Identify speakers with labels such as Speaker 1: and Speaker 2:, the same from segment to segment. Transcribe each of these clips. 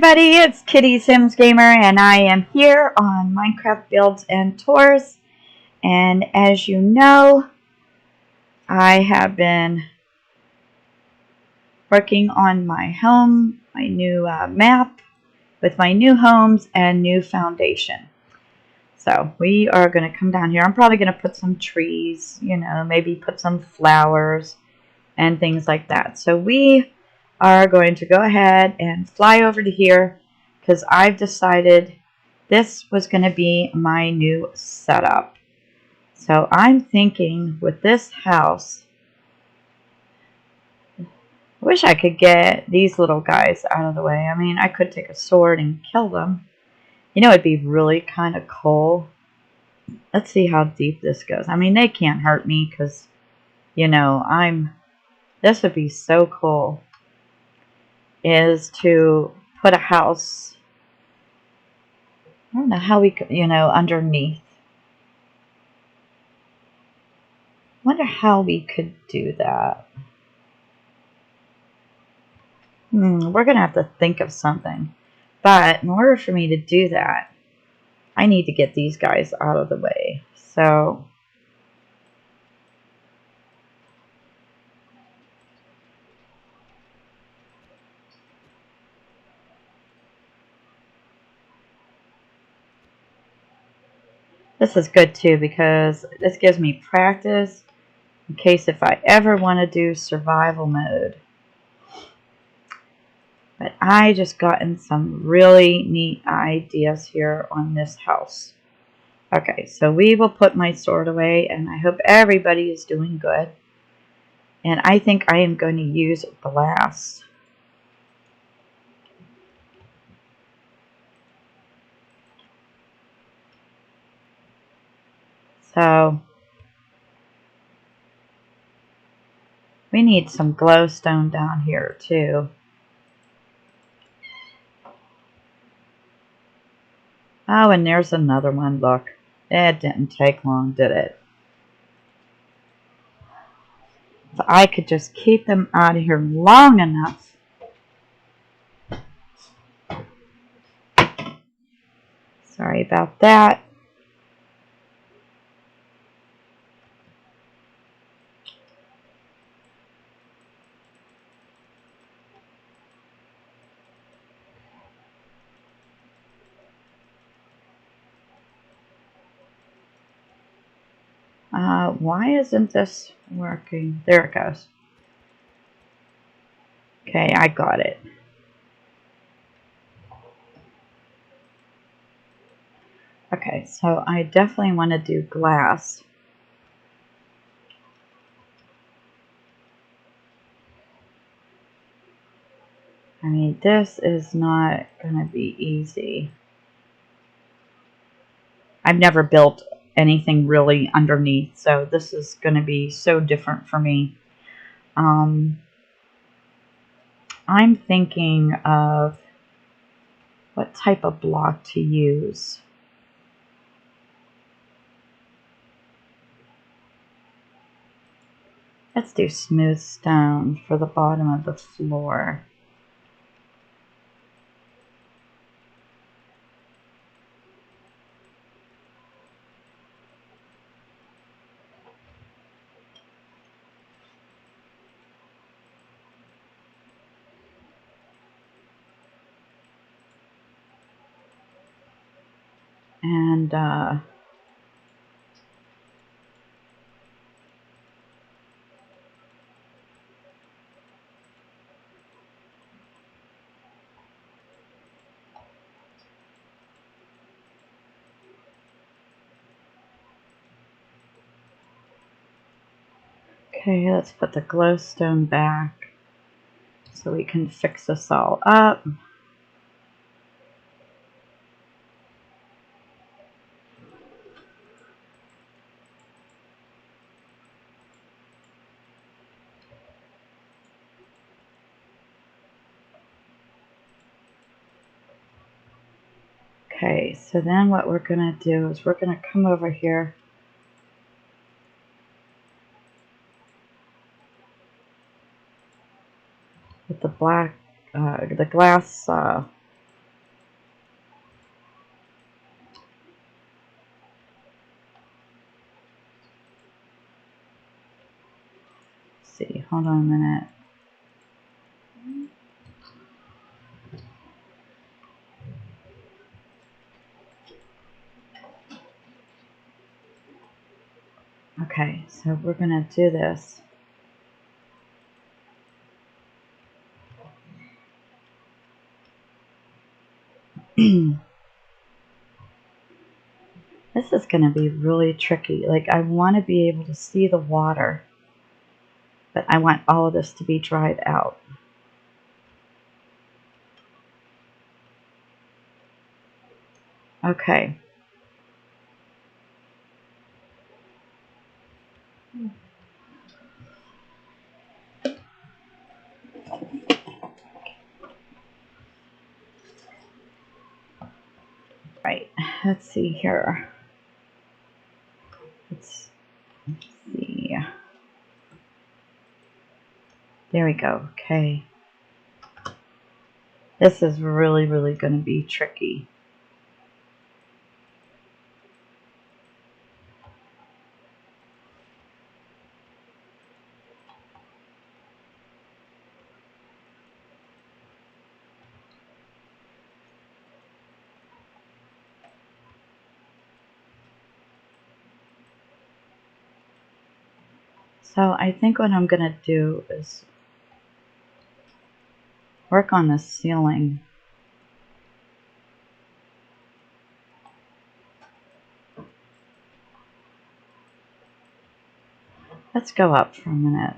Speaker 1: everybody, it's Kitty Sims Gamer, and I am here on Minecraft Builds and Tours. And as you know, I have been working on my home, my new map with my new homes and new foundation. So we are going to come down here. I'm probably going to put some trees, maybe put some flowers and things like that. So we are going to go ahead and fly over to here because I've decided this was going to be my new setup. So I'm thinking with this house, I wish I could get these little guys out of the way. I mean, I could take a sword and kill them. It'd be really kind of cool. Let's see how deep this goes. I mean, they can't hurt me because, this would be so cool, is to put a house, I don't know how we could, underneath. Wonder how we could do that. We're going to have to think of something. But in order for me to do that, I need to get these guys out of the way. So this is good too because this gives me practice in case if I ever want to do survival mode. But I just gotten some really neat ideas here on this house. Okay, so we will put my sword away, and I hope everybody is doing good. And I think I am going to use glass. So we need some glowstone down here too. Oh, and there's another one, look. It didn't take long, did it? If I could just keep them out of here long enough. Sorry about that. Why isn't this working? There it goes. Okay, I got it. Okay, so I definitely want to do glass. I mean, this is not going to be easy. I've never built anything really underneath, so this is going to be so different for me. I'm thinking of what type of block to use. Let's do smooth stone for the bottom of the floor. And okay, let's put the glowstone back so we can fix this all up. Okay, so then what we're going to do is we're going to come over here. With the black, the glass see. Hold on a minute. Okay, so we're going to do this. This is going to be really tricky. Like, I want to be able to see the water, but I want all of this to be dried out. Okay. Right. Let's see here. Let's see. There we go. Okay. This is really, really going to be tricky. So I think what I'm going to do is work on the ceiling. Let's go up for a minute.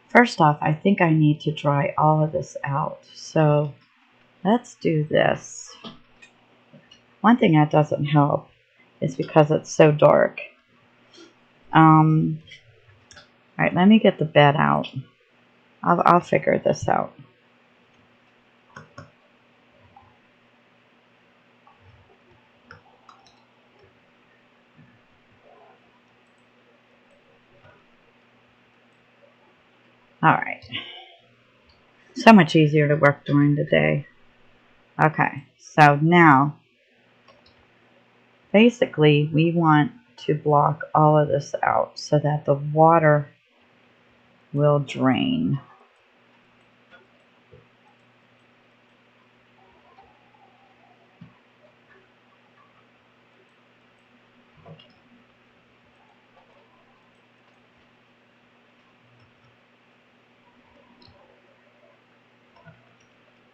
Speaker 1: First off, I think I need to dry all of this out. So let's do this. One thing that doesn't help is because it's so dark. All right, let me get the bed out. I'll figure this out. All right. So much easier to work during the day. Okay, so now, basically, we want to block all of this out so that the water will drain.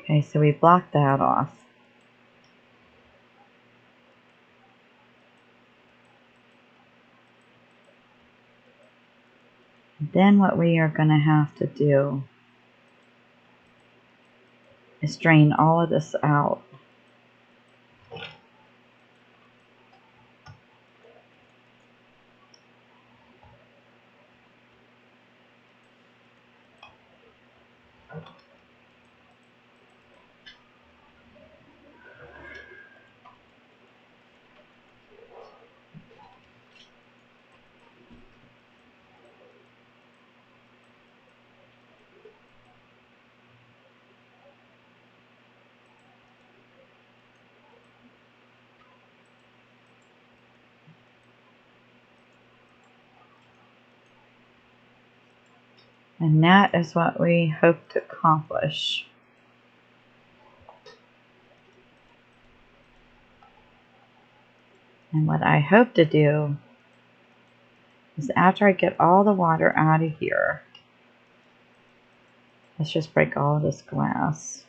Speaker 1: Okay, so we blocked that off. Then what we are going to have to do is drain all of this out. And that is what we hope to accomplish. And what I hope to do is after I get all the water out of here, let's just break all of this glass.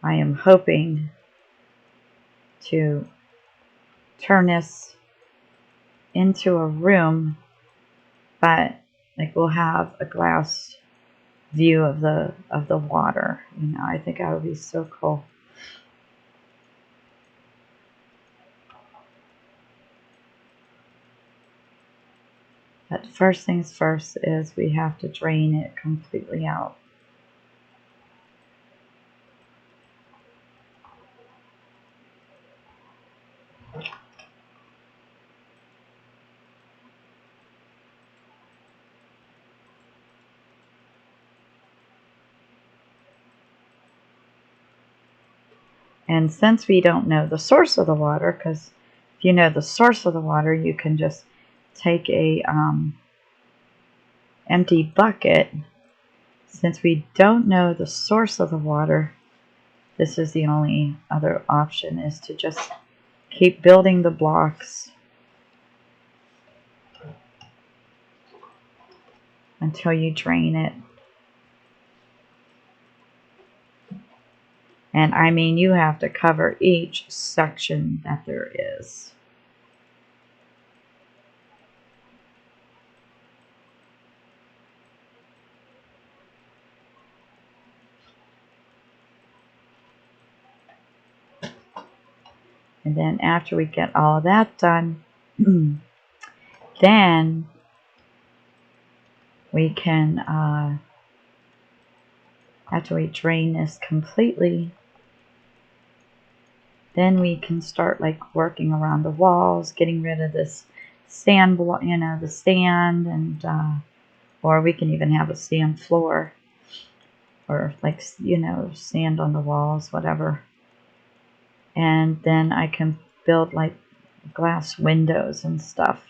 Speaker 1: I am hoping to turn this into a room, but like we'll have a glass view of the water. You know, I think that would be so cool. But first things first is we have to drain it completely out. And since we don't know the source of the water, because if you know the source of the water, you can just take a empty bucket. Since we don't know the source of the water, this is the only other option, is to just keep building the blocks until you drain it. And I mean, you have to cover each section that there is. And then after we get all of that done, then we can, after we drain this completely, then we can start like working around the walls, getting rid of this sand, the sand, and or we can even have a sand floor, or like, sand on the walls, whatever. And then I can build like glass windows and stuff.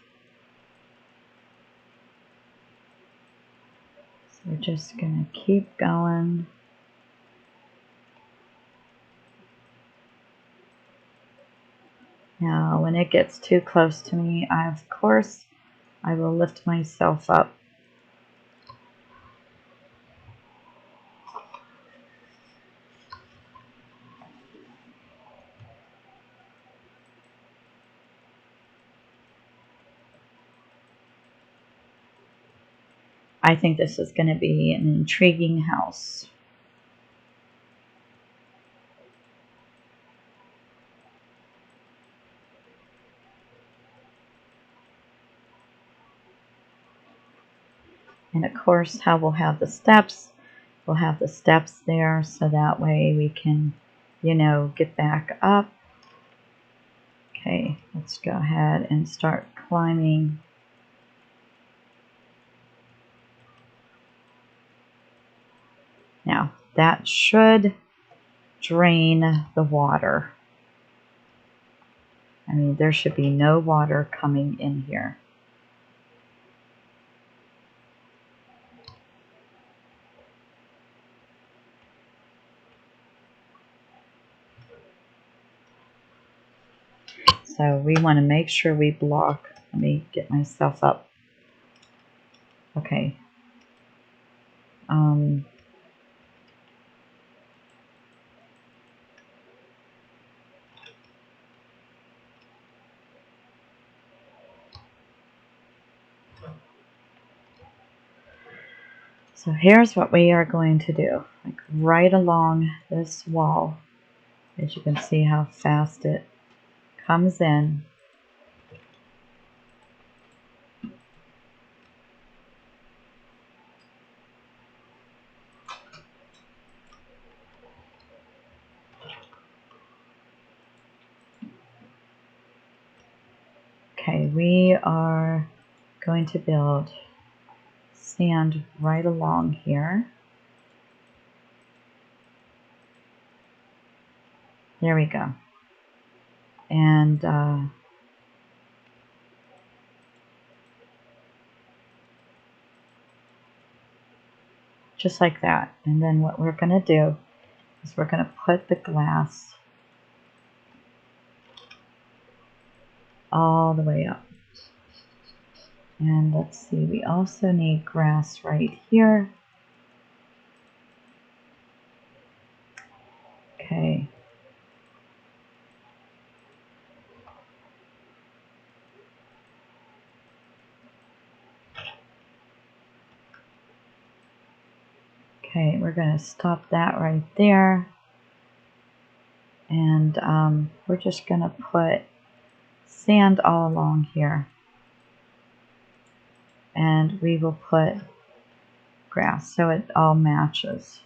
Speaker 1: So we're just gonna keep going. Now, when it gets too close to me, of course, I will lift myself up. I think this is going to be an intriguing house. And of course, how we'll have the steps. We'll have the steps there so that way we can, get back up. Okay, let's go ahead and start climbing. Now, that should drain the water. I mean, there should be no water coming in here. So we want to make sure we block. Let me get myself up. Okay. So here's what we are going to do. Like right along this wall, as you can see how fast it comes in. Okay, we are going to build sand right along here. There we go. And just like that. And then what we're going to do is we're going to put the glass all the way up. And let's see, we also need grass right here. Okay. Okay, we're going to stop that right there. And we're just going to put sand all along here. And we will put grass so it all matches.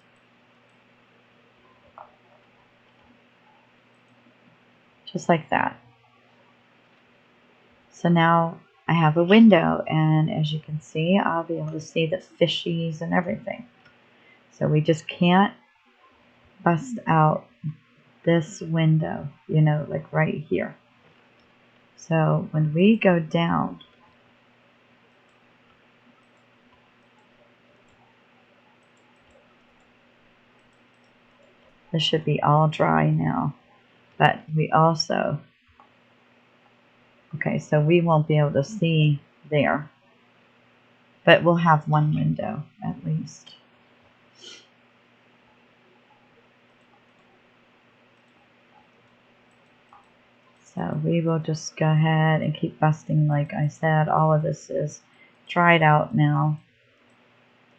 Speaker 1: Just like that. So now I have a window, and as you can see, I'll be able to see the fishies and everything. So we just can't bust out this window, you know, like right here. So when we go down, this should be all dry now. But we also, okay, so we won't be able to see there. But we'll have one window at least. So we will just go ahead and keep busting. Like I said, all of this is dried out now.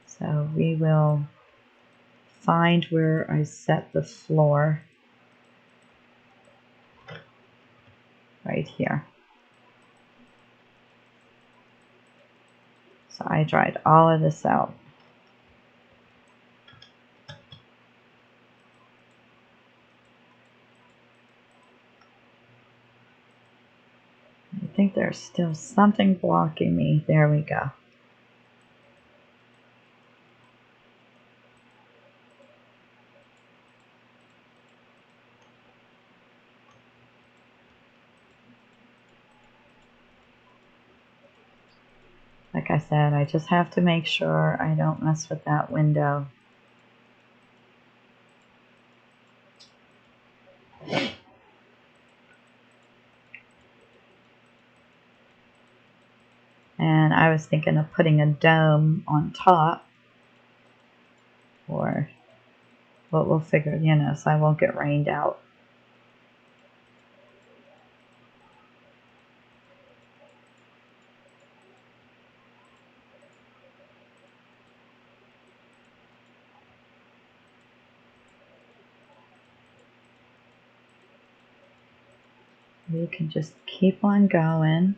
Speaker 1: So we will find where I set the floor right here. So I dried all of this out. I think there's still something blocking me. There we go. Like I said, I just have to make sure I don't mess with that window. And I was thinking of putting a dome on top, or what we'll figure, you know, so I won't get rained out. We can just keep on going.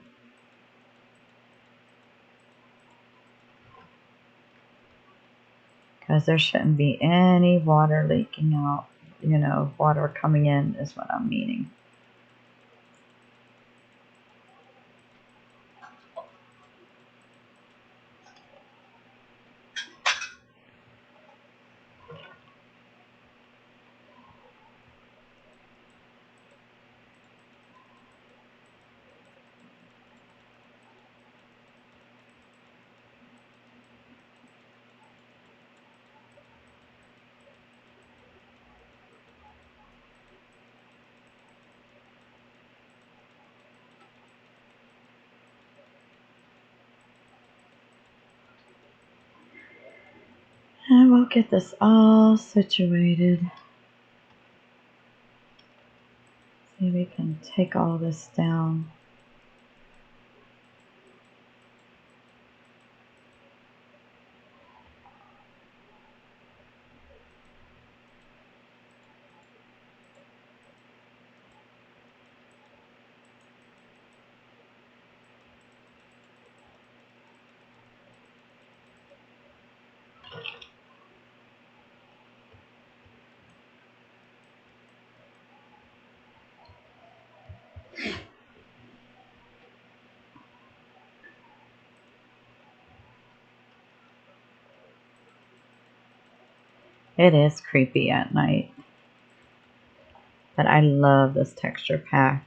Speaker 1: Because there shouldn't be any water leaking out. You know, water coming in is what I'm meaning. And we'll get this all situated. See, we can take all this down. It is creepy at night, but I love this texture pack.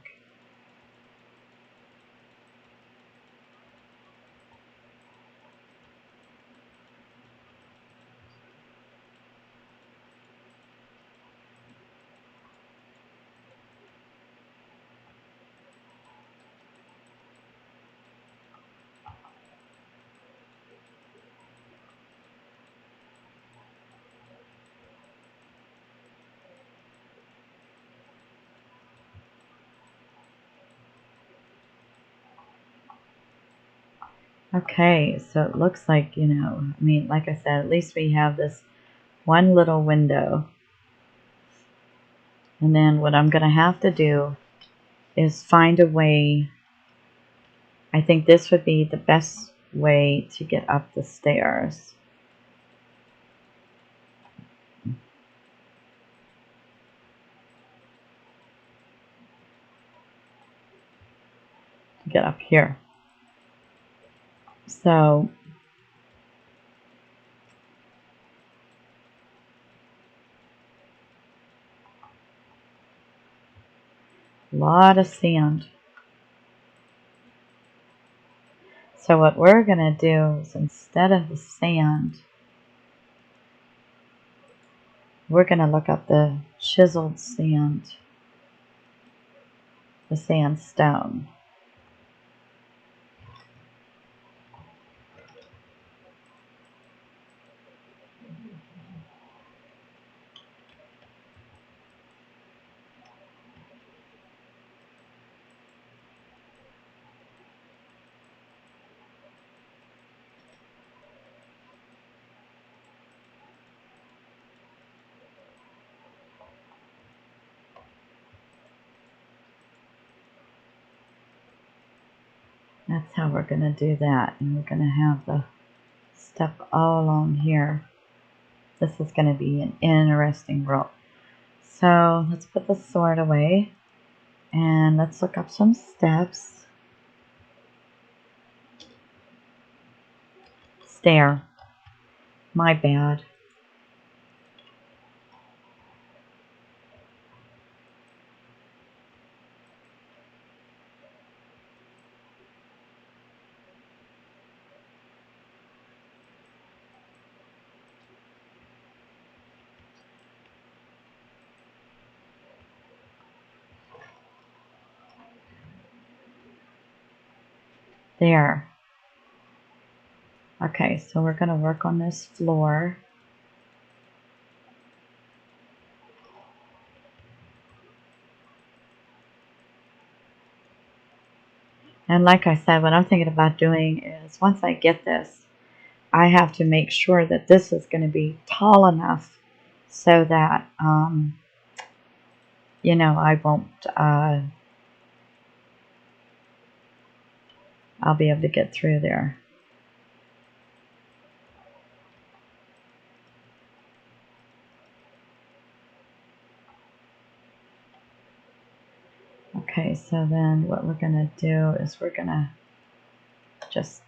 Speaker 1: Okay, so it looks like, you know, I mean, like I said, at least we have this one little window. And then what I'm going to have to do is find a way. I think this would be the best way to get up the stairs. Get up here. So A lot of sand. So what we're going to do is instead of the sand, we're going to look up the chiseled sand, the sandstone. That's how we're going to do that. And we're going to have the step all along here. This is going to be an interesting roll. So let's put the sword away and let's look up some steps. Stair. My bad. There. Okay, so we're going to work on this floor. And like I said, what I'm thinking about doing is once I get this, I have to make sure that this is going to be tall enough so that, you know, I won't, I'll be able to get through there. Okay, so then what we're going to do is we're going to just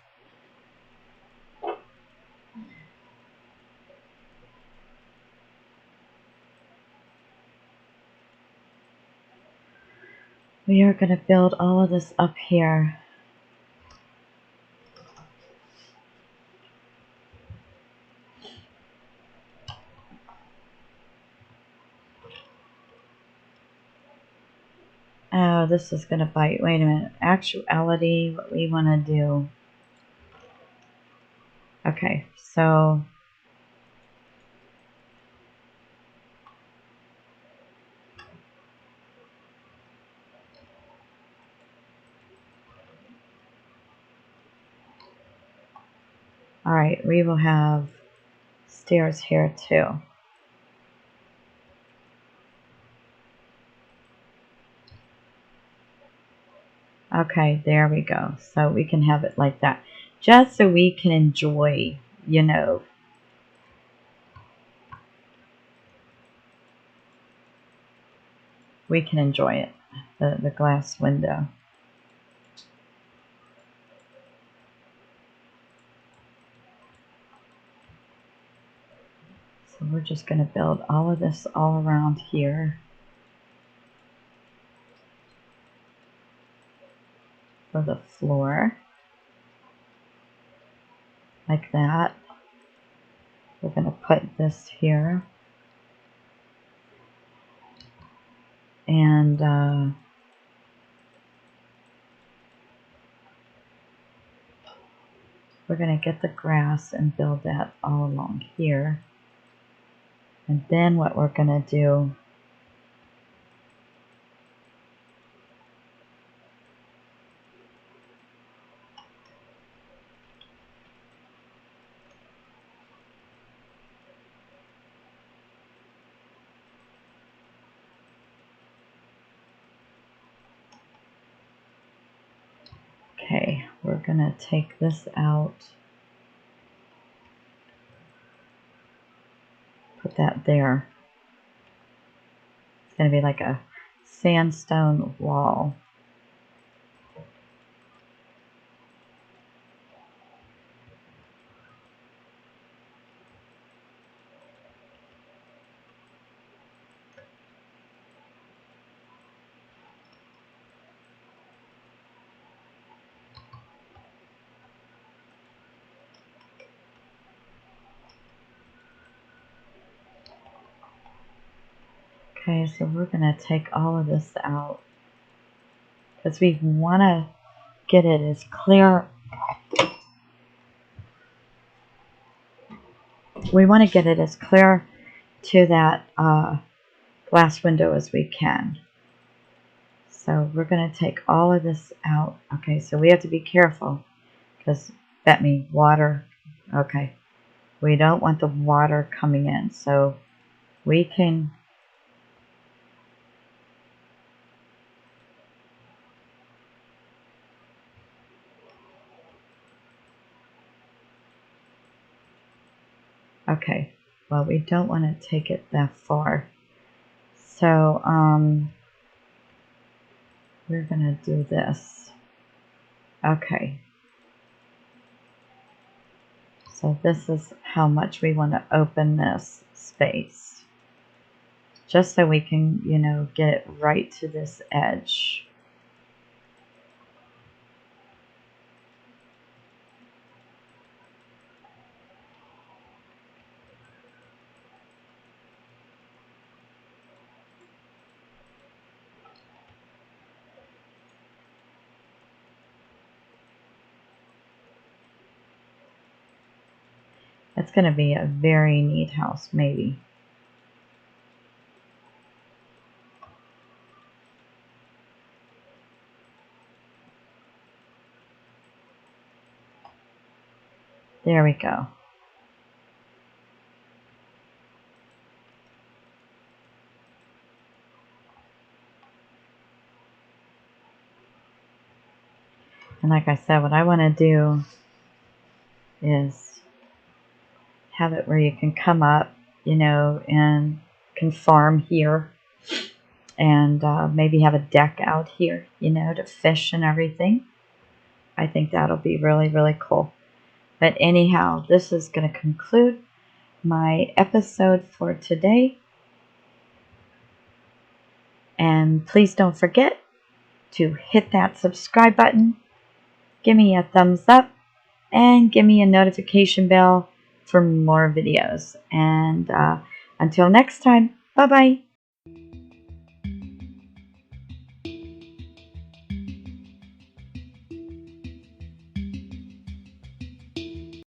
Speaker 1: we are going to build all of this up here. Oh, this is going to bite. Wait a minute. Actuality, what we want to do. Okay, so all right, we will have stairs here too. Okay, there we go. So we can have it like that. Just so we can enjoy, you know, we can enjoy it, the glass window. So we're just going to build all of this all around here for the floor. Like that. We're going to put this here. And we're going to get the grass and build that all along here. And then what we're going to do, okay, we're going to take this out. Put that there. It's going to be like a sandstone wall. Okay, so we're going to take all of this out because we want to get it as clear. We want to get it as clear to that glass window as we can. So we're going to take all of this out. Okay, so we have to be careful because that means water. Okay, we don't want the water coming in. So we can okay, well, we don't want to take it that far. So we're going to do this. Okay. So this is how much we want to open this space. Just so we can, you know, get it right to this edge. It's going to be a very neat house, maybe. There we go. And like I said, what I want to do is have it where you can come up, you know, and can farm here. And maybe have a deck out here, you know, to fish and everything. I think that'll be really, really cool. But anyhow, this is going to conclude my episode for today. And please don't forget to hit that subscribe button, give me a thumbs up, and give me a notification bell for more videos. And until next time, bye-bye.